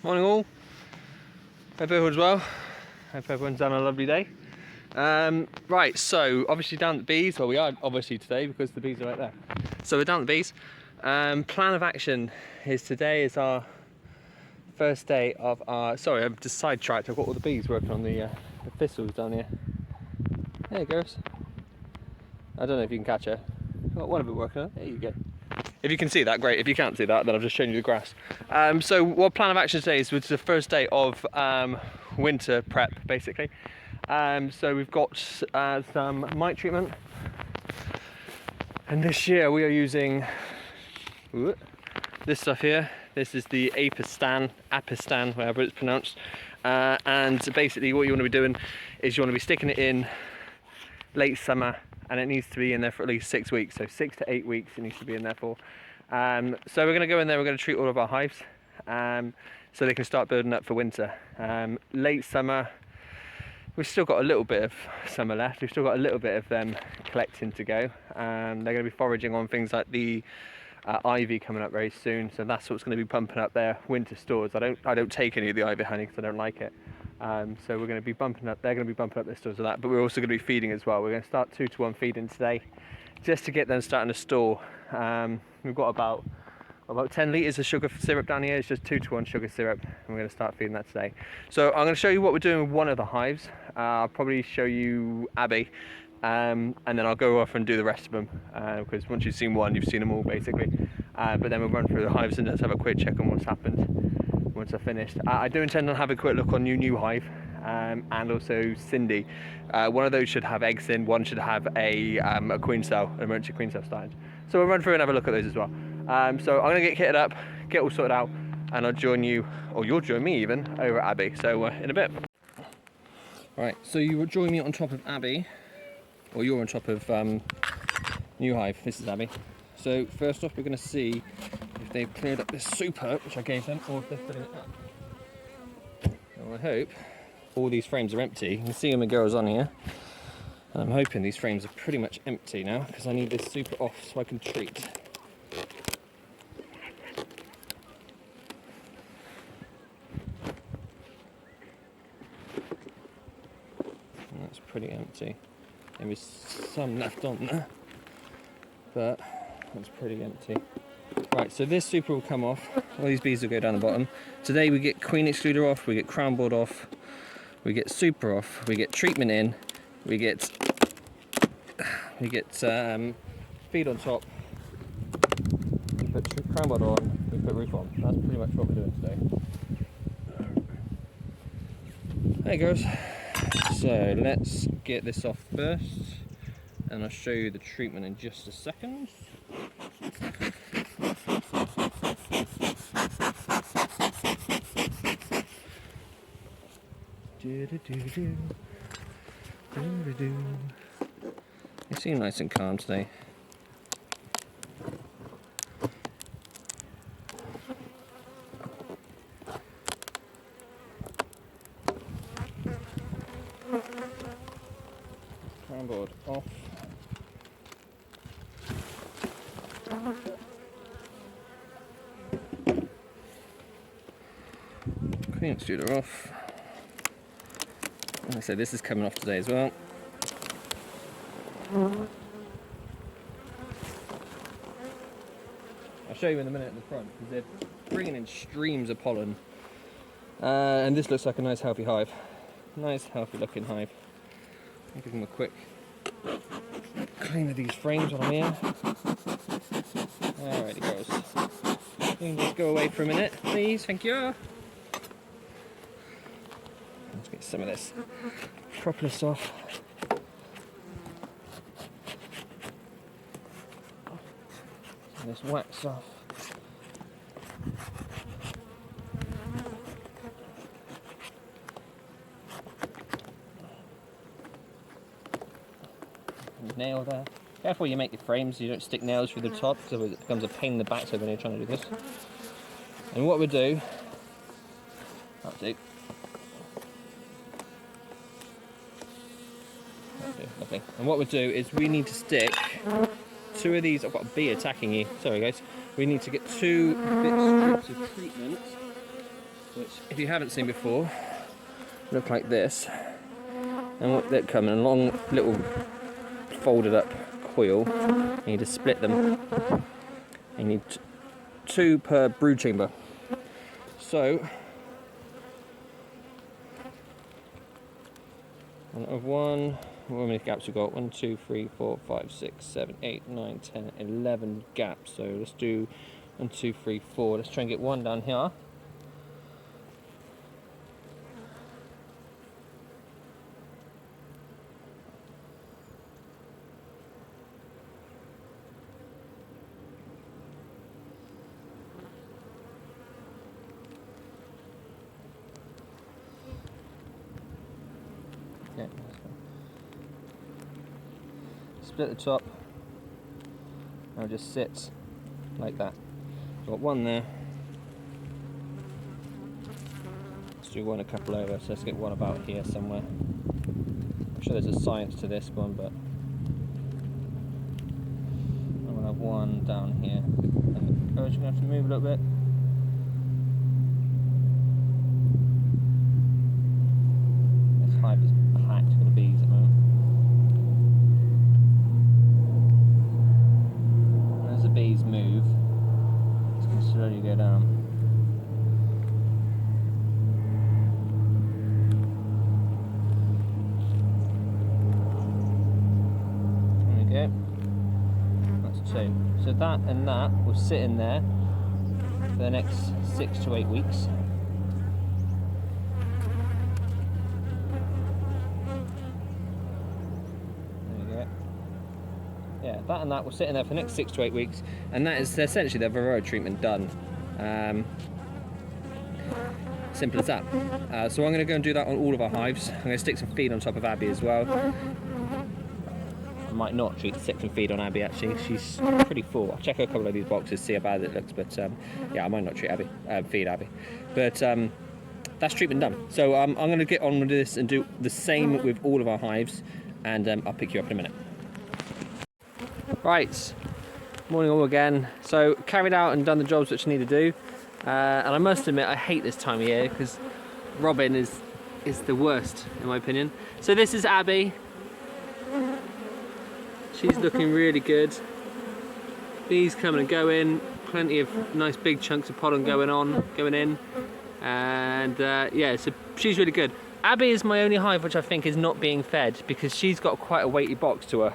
Morning all. Hope everyone's well. Hope everyone's having a lovely day. Right, so obviously down at the bees. Well, we are obviously today because the bees are right there. So we're down at the bees. Plan of action is today is our first day of our. Sorry, I'm just sidetracked. I've got all the bees working on the thistles down here. There it goes. I don't know if you can catch her. I've got one of them working on it. There you go. If you can see that, great. If you can't see that, then I've just shown you the grass. So what plan of action today is, it's the first day of winter prep, basically. So we've got some mite treatment. And this year we are using this stuff here. This is the Apistan, whatever it's pronounced. And basically what you want to be doing is you want to be sticking it in late summer, and it needs to be in there for at least 6 weeks. So 6 to 8 weeks it needs to be in there for. So we're going to go in there, we're going to treat all of our hives so they can start building up for winter. Late summer, we've still got a little bit of summer left. We've still got a little bit of them collecting to go. They're going to be foraging on things like the ivy coming up very soon. So that's what's going to be pumping up their winter stores. I don't take any of the ivy honey because I don't like it. So we're going to be bumping up. They're going to be bumping up their stores of that. But we're also going to be feeding as well. We're going to start 2-to-1 feeding today, just to get them starting to store. We've got about 10 litres of sugar syrup down here. It's just 2-to-1 sugar syrup, and we're going to start feeding that today. So I'm going to show you what we're doing with one of the hives. I'll probably show you Abby, and then I'll go off and do the rest of them, because once you've seen one, you've seen them all basically. But then we'll run through the hives and let's have a quick check on what's happened once I've finished. I do intend on having a quick look on new hive, and also Cindy. One of those should have eggs in, one should have a queen cell, an emergency queen cell started. So we'll run through and have a look at those as well. So I'm going to get kitted up, get all sorted out, and I'll join you, or you'll join me even, over at Abby. So in a bit. Right, so you will join me on top of Abby, or you're on top of new hive. This is Abby. So first off, we're going to see if they've cleared up this super, which I gave them, or if they're filling it up. Well, I hope all these frames are empty. You can see them, the girls on here. And I'm hoping these frames are pretty much empty now, because I need this super off so I can treat. And that's pretty empty. There is some left on there, but that's pretty empty. Right, so this super will come off. All these bees will go down the bottom. Today we get queen excluder off, we get crown board off, we get super off, we get treatment in, we get feed on top, we put crown board on, we put roof on. That's pretty much what we're doing today. Hey girls, so let's get this off first, and I'll show you the treatment in just a second. You seem nice and calm today. Crown board off. Queen extruder off. Like I said, this is coming off today as well. I'll show you in a minute at the front, because they're bringing in streams of pollen. And this looks like a nice healthy hive. Nice healthy looking hive. I'll give them a quick clean of these frames while I'm here. Alrighty guys. You can just go away for a minute, please, thank you. Let's get some of this propolis off. Some of this wax off. Nail there. Careful you make your frames, you don't stick nails through the top, because it becomes a pain in the backside when you're trying to do this. And what we do, lovely. And what we do is we need to stick 2 of these. I've got a bee attacking you. Sorry guys. We need to get 2 bit strips of treatment which, if you haven't seen before, look like this. And what they come in a long little folded up coil. You need to split them. You need 2 per brood chamber. So, of 1, how many gaps we've got? 1, 2, 3, 4, 5, 6, 7, 8, 9, 10, 11 gaps. So let's do 1, 2, 3, 4. Let's try and get 1 down here. Okay, split the top, and it just sits like that. Got 1 there. Let's do 1 a couple over, so let's get 1 about here somewhere. I'm sure there's a science to this one, but I'm gonna have 1 down here. Oh, just gonna have to move a little bit. This hive is packed with the bees at the moment. As the bees move, it's going to slowly go down. There we go. That's 2. So that and that will sit in there for the next 6 to 8 weeks. Yeah, that and that will sit in there for the next 6 to 8 weeks, and that is essentially their varroa treatment done. Simple as that. So I'm going to go and do that on all of our hives. I'm going to stick some feed on top of Abby as well. I might not stick some feed on Abby actually. She's pretty full. I'll check a couple of these boxes, see how bad it looks, but yeah, I might not feed Abby. But that's treatment done. So I'm going to get on with this and do the same with all of our hives, and I'll pick you up in a minute. Right, morning all again. So carried out and done the jobs which I need to do, and I must admit I hate this time of year because Robin is the worst in my opinion. So this is Abby. She's looking really good. Bees coming and going, plenty of nice big chunks of pollen going in, and yeah, so she's really good. Abby is my only hive which I think is not being fed because she's got quite a weighty box to her.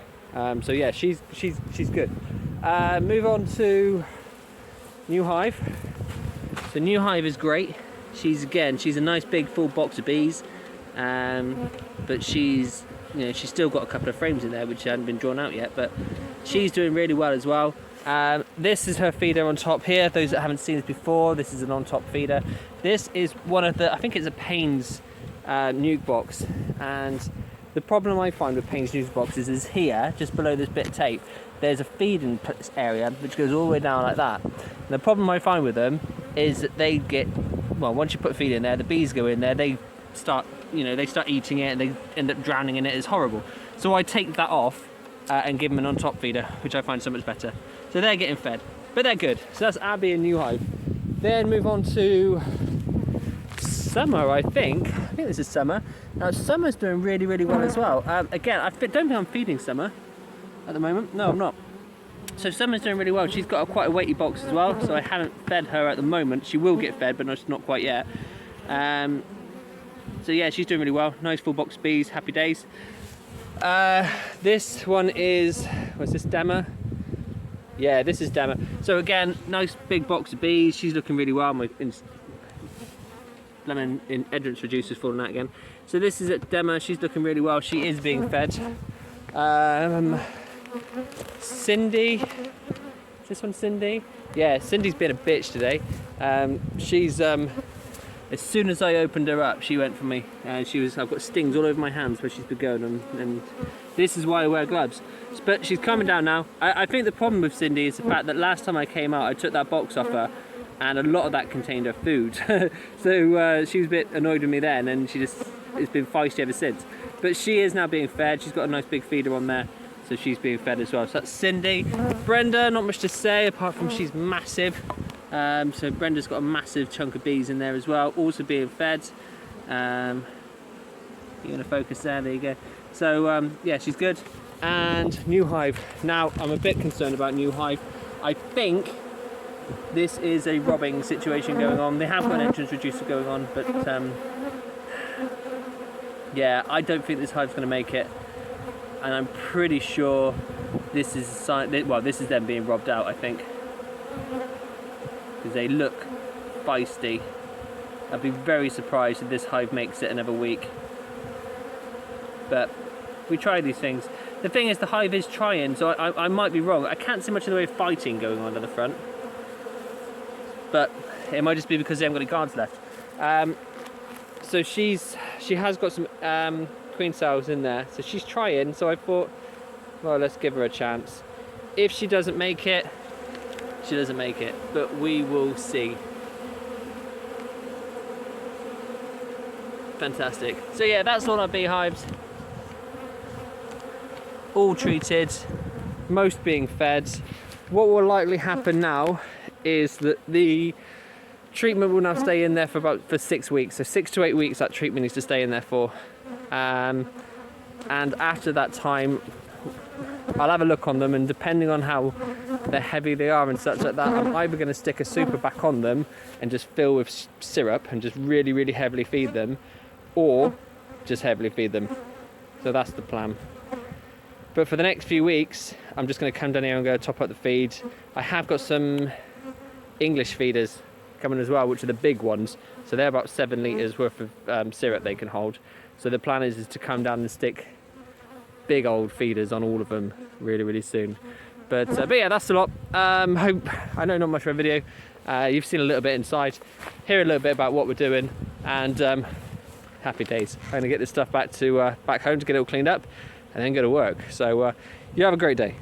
So yeah, she's good. Move on to new hive. So new hive is great. She's a nice big full box of bees, but she's still got a couple of frames in there which hadn't been drawn out yet, but she's doing really well as well. This is her feeder on top here. Those that haven't seen this before, this is an on top feeder. This is one of the, I think it's a Payne's nuke box, and the problem I find with Payne's nuke boxes is here, just below this bit of tape, there's a feeding area which goes all the way down like that. And the problem I find with them is that they get, well, once you put feed in there, the bees go in there, they start eating it, and they end up drowning in it. It's horrible. So I take that off and give them an on top feeder, which I find so much better. So they're getting fed, but they're good. So that's Abby and new hive. Then move on to Summer, I think this is Summer. Now Summer's doing really, really well as well. Again, I don't think I'm feeding Summer at the moment. No, I'm not. So Summer's doing really well. She's got quite a weighty box as well, so I haven't fed her at the moment. She will get fed, but not quite yet. So yeah, she's doing really well. Nice full box of bees, happy days. This one is, what's this, Dema? Yeah, this is Dema. So again, nice big box of bees. She's looking really well. My lemon in entrance reducer's falling out again. So this is at Dema. She's looking really well. She is being fed. Cindy. Is this one Cindy? Yeah, Cindy's been a bitch today. She's as soon as I opened her up, she went for me. I've got stings all over my hands where she's been going, and this is why I wear gloves. But she's calming down now. I think the problem with Cindy is the fact that last time I came out, I took that box off her, and a lot of that contained her food. So she was a bit annoyed with me then, and she just has been feisty ever since. But she is now being fed. She's got a nice big feeder on there, so she's being fed as well. So that's Cindy. Brenda, not much to say apart from she's massive. So Brenda's got a massive chunk of bees in there as well, also being fed. You're going to focus there, there you go. So yeah, she's good. And new hive. Now I'm a bit concerned about new hive. I think this is a robbing situation going on. They have got an entrance reducer going on, but yeah, I don't think this hive's going to make it. And I'm pretty sure this is a sign, well, this is them being robbed out, I think. Because they look feisty. I'd be very surprised if this hive makes it another week. But we try these things. The thing is, the hive is trying, so I might be wrong. I can't see much in the way of fighting going on at the front. But it might just be because they haven't got any guards left. So she has got some queen cells in there, so she's trying. So I thought, well, let's give her a chance. If she doesn't make it, she doesn't make it, but we will see. Fantastic. So yeah, that's all our beehives. All treated, most being fed. What will likely happen now is that the treatment will now stay in there for 6 weeks. So 6 to 8 weeks that treatment needs to stay in there for. And after that time, I'll have a look on them, and depending on how heavy they are and such like that, I'm either going to stick a super back on them and just fill with syrup and just really, really heavily feed them, or just heavily feed them. So that's the plan. But for the next few weeks, I'm just going to come down here and go top up the feed. I have got some English feeders coming as well, which are the big ones. So they're about 7 litres worth of syrup they can hold. So the plan is to come down and stick big old feeders on all of them really, really soon. But yeah, that's a lot. I know not much of a video. You've seen a little bit inside. Hear a little bit about what we're doing, and happy days. I'm going to get this stuff back home to get it all cleaned up, and then go to work. So you have a great day.